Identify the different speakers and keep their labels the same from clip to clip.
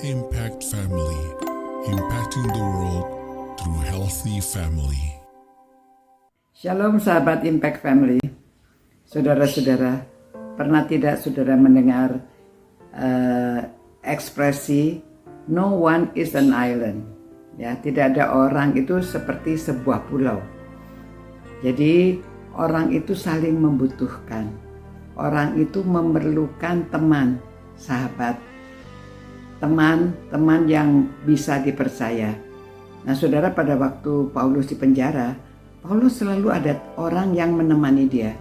Speaker 1: Impact Family, impacting the world through healthy family.
Speaker 2: Shalom sahabat Impact Family. Saudara-saudara, pernah tidak saudara mendengar ekspresi no one is an island? Ya, tidak ada orang itu seperti sebuah pulau. Jadi orang itu saling membutuhkan. Orang itu memerlukan teman, sahabat, teman-teman yang bisa dipercaya. Nah, saudara, pada waktu Paulus di penjara, Paulus selalu ada orang yang menemani dia.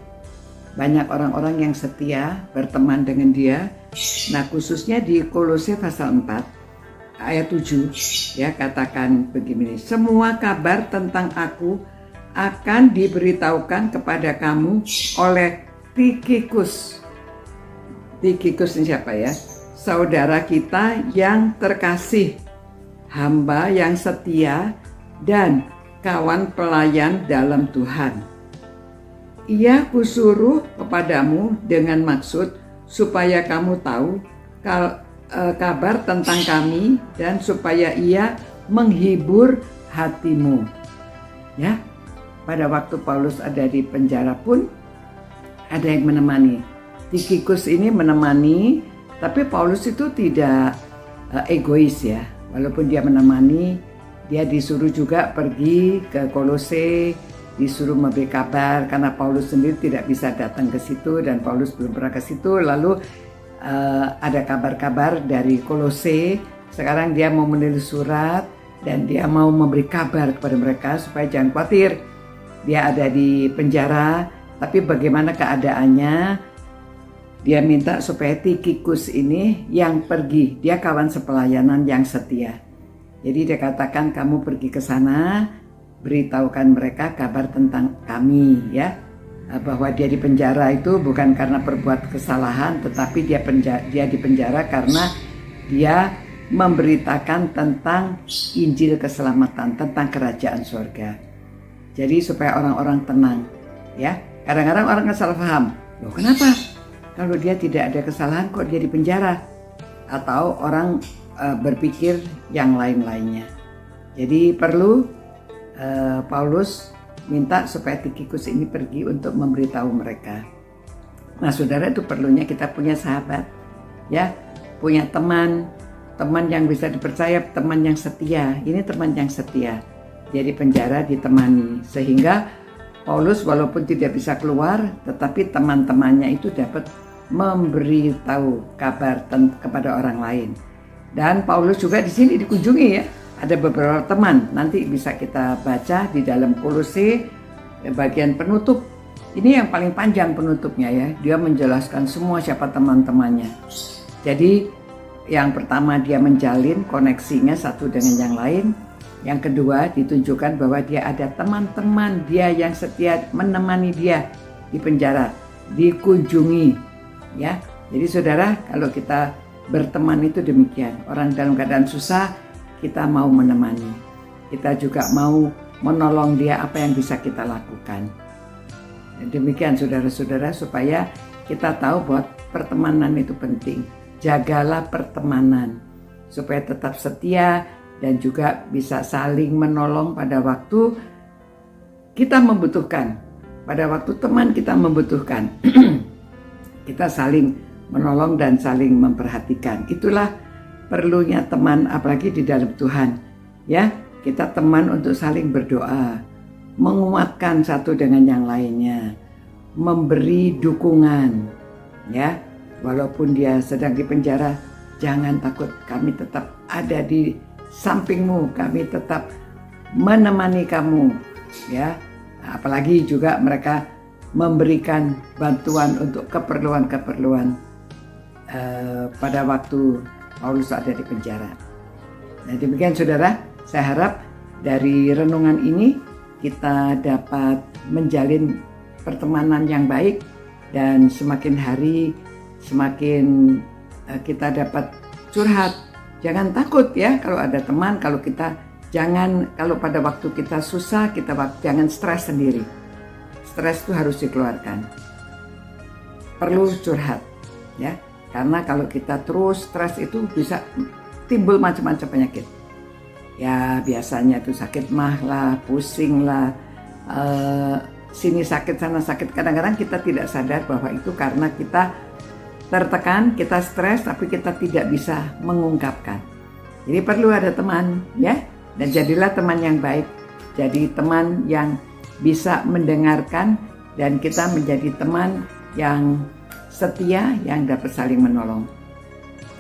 Speaker 2: Banyak orang-orang yang setia berteman dengan dia. Nah, khususnya di Kolose pasal 4 ayat 7 ya, katakan begini, semua kabar tentang aku akan diberitahukan kepada kamu oleh Tikhikus. Tikhikus ini siapa ya? Saudara kita yang terkasih, hamba yang setia dan kawan pelayan dalam Tuhan. Ia kusuruh kepadamu dengan maksud supaya kamu tahu kabar tentang kami dan supaya ia menghibur hatimu. Ya, pada waktu Paulus ada di penjara pun ada yang menemani. Tikhikus ini menemani, tapi Paulus itu tidak egois ya. Walaupun dia menemani, dia disuruh juga pergi ke Kolose, disuruh memberi kabar karena Paulus sendiri tidak bisa datang ke situ dan Paulus belum pernah ke situ. Lalu ada kabar-kabar dari Kolose. Sekarang dia mau menulis surat dan dia mau memberi kabar kepada mereka supaya jangan khawatir. Dia ada di penjara, tapi bagaimana keadaannya? Dia minta supaya Tikhikus ini yang pergi. Dia kawan sepelayanan yang setia. Jadi dia katakan, kamu pergi ke sana, beritahukan mereka kabar tentang kami ya. Bahwa dia di penjara itu bukan karena berbuat kesalahan, tetapi dia di penjara karena dia memberitakan tentang Injil keselamatan, tentang kerajaan surga. Jadi supaya orang-orang tenang ya. Kadang-kadang orang salah paham. Loh, kenapa? Kalau dia tidak ada kesalahan kok dia di penjara? Atau orang berpikir yang lain-lainnya. Jadi perlu Paulus minta supaya Tikhikus ini pergi untuk memberitahu mereka. Nah, saudara, itu perlunya kita punya sahabat, ya, punya teman yang bisa dipercaya, teman yang setia. Ini teman yang setia. Dia di penjara ditemani, sehingga Paulus walaupun tidak bisa keluar, tetapi teman-temannya itu dapat memberitahu kabar kepada orang lain. Dan Paulus juga di sini dikunjungi ya. Ada beberapa teman, nanti bisa kita baca di dalam Kolose bagian penutup. Ini yang paling panjang penutupnya ya. Dia menjelaskan semua siapa teman-temannya. Jadi yang pertama dia menjalin koneksinya satu dengan yang lain. Yang kedua ditunjukkan bahwa dia ada teman-teman dia yang setia menemani dia di penjara, dikunjungi. Ya, jadi saudara, kalau kita berteman itu demikian. Orang dalam keadaan susah, kita mau menemani. Kita juga mau menolong dia apa yang bisa kita lakukan. Demikian saudara-saudara, supaya kita tahu bahwa pertemanan itu penting. Jagalah pertemanan supaya tetap setia dan juga bisa saling menolong pada waktu kita membutuhkan. Pada waktu teman kita membutuhkan. Kita saling menolong dan saling memperhatikan. Itulah perlunya teman, apalagi di dalam Tuhan. Ya, kita teman untuk saling berdoa, menguatkan satu dengan yang lainnya, memberi dukungan. Ya, walaupun dia sedang di penjara, jangan takut, kami tetap ada di sampingmu, kami tetap menemani kamu. Ya, apalagi juga mereka memberikan bantuan untuk keperluan-keperluan pada waktu Paulus ada di penjara. Nah, demikian saudara, saya harap dari renungan ini kita dapat menjalin pertemanan yang baik dan semakin hari semakin kita dapat curhat. Jangan takut ya kalau ada teman, kalau pada waktu kita susah, jangan stres sendiri. Stres itu harus dikeluarkan. Perlu curhat ya. Karena kalau kita terus stres itu bisa timbul macam-macam penyakit. Ya biasanya tuh sakit mah lah, pusing lah, sini sakit sana sakit. Kadang-kadang kita tidak sadar bahwa itu karena kita tertekan, kita stres, tapi kita tidak bisa mengungkapkan. Jadi perlu ada teman ya, dan jadilah teman yang baik. Jadi teman yang bisa mendengarkan dan kita menjadi teman yang setia yang dapat saling menolong.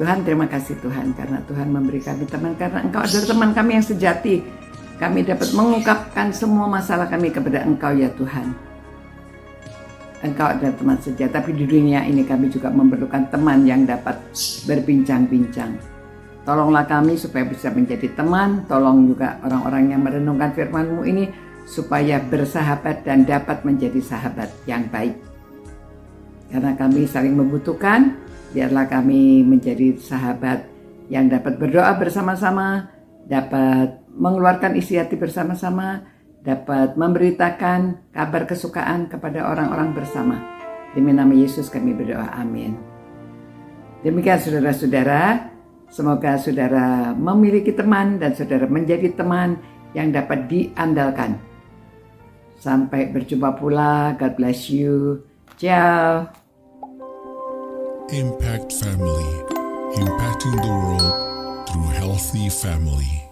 Speaker 2: Tuhan, terima kasih Tuhan karena Tuhan memberi kami teman, karena Engkau adalah teman kami yang sejati. Kami dapat mengungkapkan semua masalah kami kepada Engkau ya Tuhan. Engkau adalah teman sejati, tapi di dunia ini kami juga memerlukan teman yang dapat berbincang-bincang. Tolonglah kami supaya bisa menjadi teman, tolong juga orang-orang yang merenungkan firman-Mu ini supaya bersahabat dan dapat menjadi sahabat yang baik. Karena kami saling membutuhkan, biarlah kami menjadi sahabat yang dapat berdoa bersama-sama, dapat mengeluarkan isi hati bersama-sama, dapat memberitakan kabar kesukaan kepada orang-orang bersama. Demi nama Yesus kami berdoa, amin. Demikian saudara-saudara, semoga saudara memiliki teman dan saudara menjadi teman yang dapat diandalkan. Sampai berjumpa pula, God bless you. Ciao.
Speaker 1: Impact Family, impacting the world through healthy family.